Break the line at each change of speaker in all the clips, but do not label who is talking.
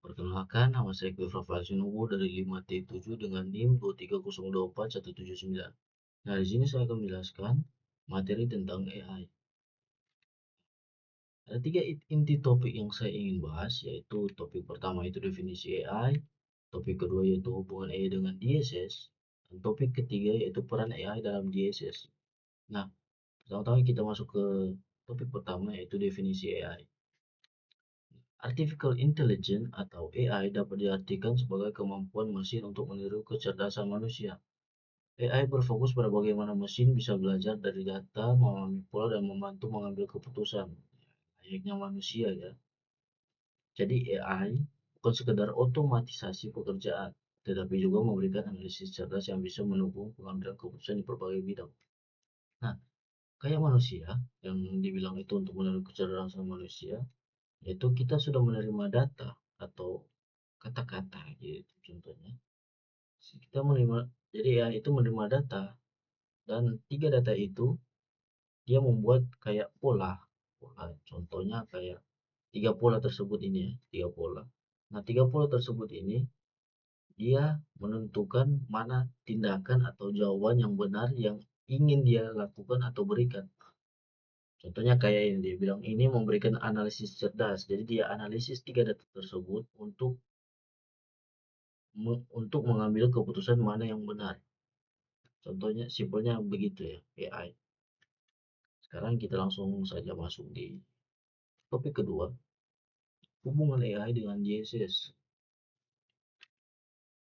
Perkenalkan, nama saya Kifra Falsinubu dari 5T7 dengan NIM 23024 179. Nah, di sini saya akan menjelaskan materi tentang AI. Ada tiga inti topik yang saya ingin bahas, yaitu topik pertama itu definisi AI, topik kedua yaitu hubungan AI dengan DSS, dan topik ketiga yaitu peran AI dalam DSS. Nah, pertama-tama kita masuk ke topik pertama yaitu definisi AI. Artificial Intelligence atau AI dapat diartikan sebagai kemampuan mesin untuk meniru kecerdasan manusia. AI berfokus pada bagaimana mesin bisa belajar dari data, memahami pola, dan membantu mengambil keputusan. Layaknya manusia ya. Jadi AI bukan sekedar otomatisasi pekerjaan, tetapi juga memberikan analisis cerdas yang bisa mendukung pengambilan keputusan di berbagai bidang. Nah, kayak manusia yang dibilang itu untuk meniru kecerdasan manusia, yaitu kita sudah menerima data atau kata-kata gitu contohnya. Kita menerima, jadi ya itu menerima data dan tiga data itu dia membuat kayak pola contohnya kayak tiga pola tersebut ini ya, tiga pola. Nah, tiga pola tersebut ini dia menentukan mana tindakan atau jawaban yang benar yang ingin dia lakukan atau berikan. Contohnya kayak yang dia bilang ini memberikan analisis cerdas. Jadi dia analisis tiga data tersebut untuk mengambil keputusan mana yang benar. Contohnya simpelnya begitu ya, AI. Sekarang kita langsung saja masuk di topik kedua, hubungan AI dengan DSS.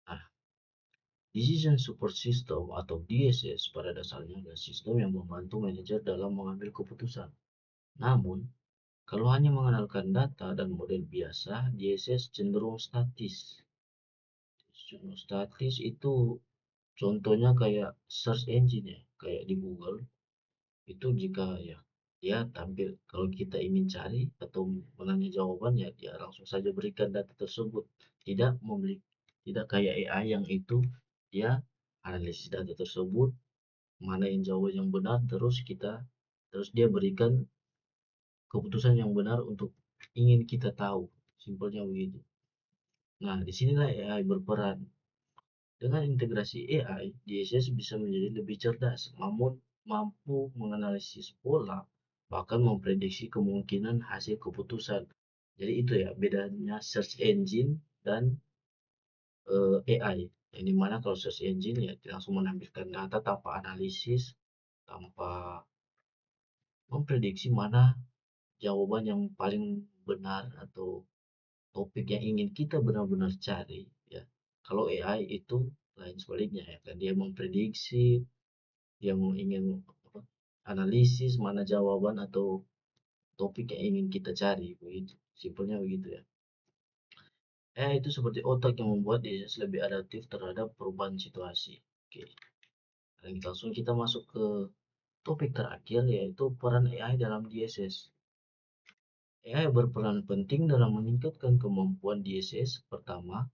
Nah, Decision Support System atau DSS pada dasarnya adalah sistem yang membantu manajer dalam mengambil keputusan. Namun, kalau hanya mengandalkan data dan model biasa, DSS cenderung statis. Cenderung statis itu contohnya kayak search engine ya, kayak di Google. Itu jika ya dia tampil kalau kita ingin cari atau menanya jawaban ya dia langsung saja berikan data tersebut, tidak kayak AI yang itu dia analisis data tersebut mana yang jawaban yang benar terus dia berikan keputusan yang benar untuk ingin kita tahu, simpelnya begitu. Nah, disinilah AI berperan. Dengan integrasi AI, DSS bisa menjadi lebih cerdas, namun mampu menganalisis pola, bahkan memprediksi kemungkinan hasil keputusan. Jadi itu ya bedanya search engine dan AI. Yang dimana kalau search engine ya langsung menampilkan data tanpa analisis, tanpa memprediksi mana jawaban yang paling benar atau topik yang ingin kita benar-benar cari ya. Kalau AI itu lain sebaliknya ya kan dia memprediksi, dia mau ingin analisis mana jawaban atau topik yang ingin kita cari begitu. Simpelnya begitu ya. Itu seperti otak yang membuat dia lebih adaptif terhadap perubahan situasi. Oke. Dan langsung kita masuk ke topik terakhir yaitu peran AI dalam DSS. AI berperan penting dalam meningkatkan kemampuan DSS. Pertama,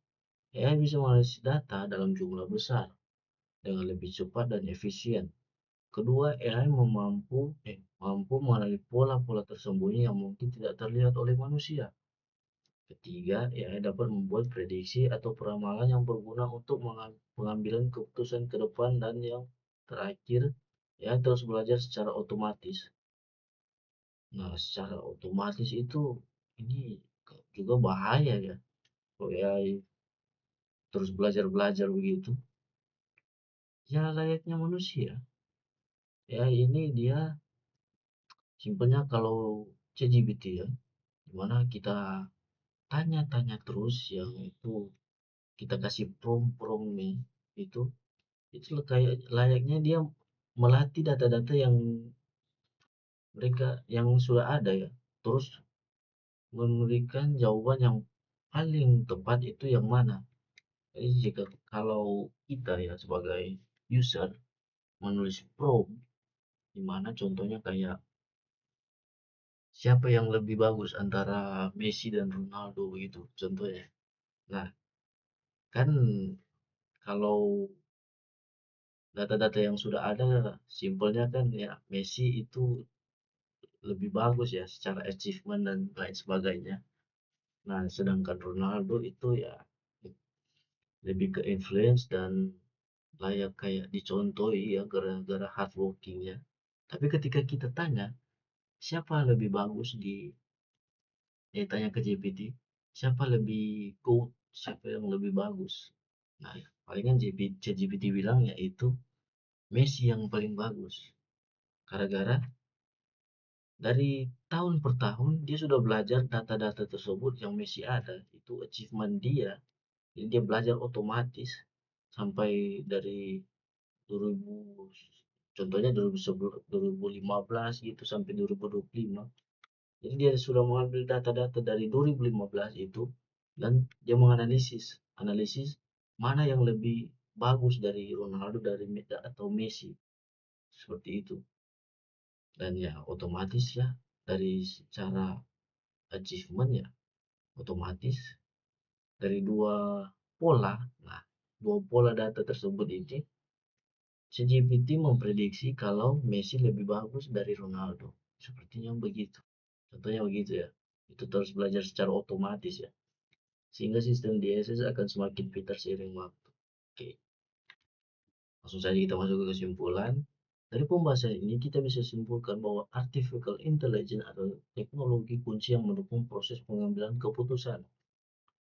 AI bisa menganalisis data dalam jumlah besar dengan lebih cepat dan efisien. Kedua, AI mampu mengenali pola-pola tersembunyi yang mungkin tidak terlihat oleh manusia. Ketiga, AI dapat membuat prediksi atau peramalan yang berguna untuk pengambilan keputusan ke depan. Dan yang terakhir, AI terus belajar secara otomatis. Nah, secara otomatis itu ini juga bahaya ya. Kalau AI terus belajar-belajar begitu, ya layaknya manusia. AI ini dia simpelnya kalau ChatGPT ya, dimana kita tanya-tanya terus yang itu kita kasih prompt nih itu kayak layaknya dia melatih data-data yang mereka yang sudah ada ya, terus memberikan jawaban yang paling tepat itu yang mana. Jadi jika kalau kita ya sebagai user menulis prompt di mana contohnya kayak siapa yang lebih bagus antara Messi dan Ronaldo begitu contohnya. Nah, kan kalau data-data yang sudah ada simpelnya kan ya Messi itu lebih bagus ya secara achievement dan lain sebagainya. Nah, sedangkan Ronaldo itu ya lebih ke influence dan layak kayak dicontohi ya gara-gara hard workingnya. Tapi ketika kita tanya siapa lebih bagus di tanya ke GPT, siapa lebih good, siapa yang lebih bagus. Nah, palingan ChatGPT bilang yaitu Messi yang paling bagus. Gara-gara dari tahun per tahun dia sudah belajar data-data tersebut yang Messi ada. Itu achievement dia. Jadi dia belajar otomatis sampai dari 2000, contohnya 2015 gitu sampai 2025. Jadi dia sudah mengambil data-data dari 2015 itu dan dia menganalisis analisis mana yang lebih bagus dari Ronaldo dari atau Messi seperti itu. Dan ya otomatis ya dari secara achievement ya otomatis dari dua pola. Nah, dua pola data tersebut ini ChatGPT memprediksi kalau Messi lebih bagus dari Ronaldo. Sepertinya begitu. Contohnya begitu ya. Itu terus belajar secara otomatis ya. Sehingga sistem DSS akan semakin pintar seiring waktu. Oke, langsung saja kita masuk ke kesimpulan. Dari pembahasan ini kita bisa simpulkan bahwa artificial intelligence adalah teknologi kunci yang mendukung proses pengambilan keputusan.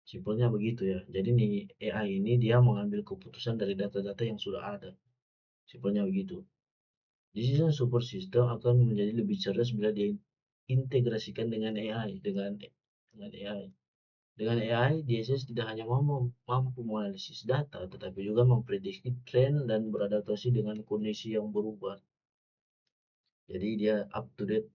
Simpelnya begitu ya. Jadi nih AI ini dia mengambil keputusan dari data-data yang sudah ada. Simpelnya begitu. Decision support system akan menjadi lebih cerdas bila diintegrasikan dengan AI, dengan AI. Dengan AI, DSS tidak hanya mampu menganalisis data, tetapi juga memprediksi tren dan beradaptasi dengan kondisi yang berubah. Jadi dia up to date.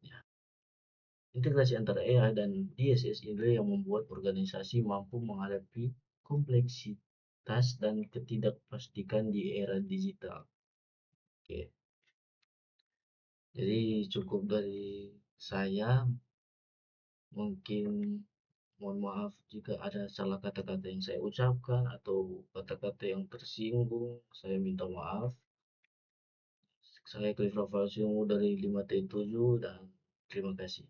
Integrasi antara AI dan DSS inilah yang membuat organisasi mampu menghadapi kompleksitas dan ketidakpastikan di era digital. Oke, jadi cukup dari saya. Mungkin mohon maaf jika ada salah kata-kata yang saya ucapkan atau kata-kata yang tersinggung. Saya minta maaf. Saya Cliff Ravalsiungu dari 5T7 dan terima kasih.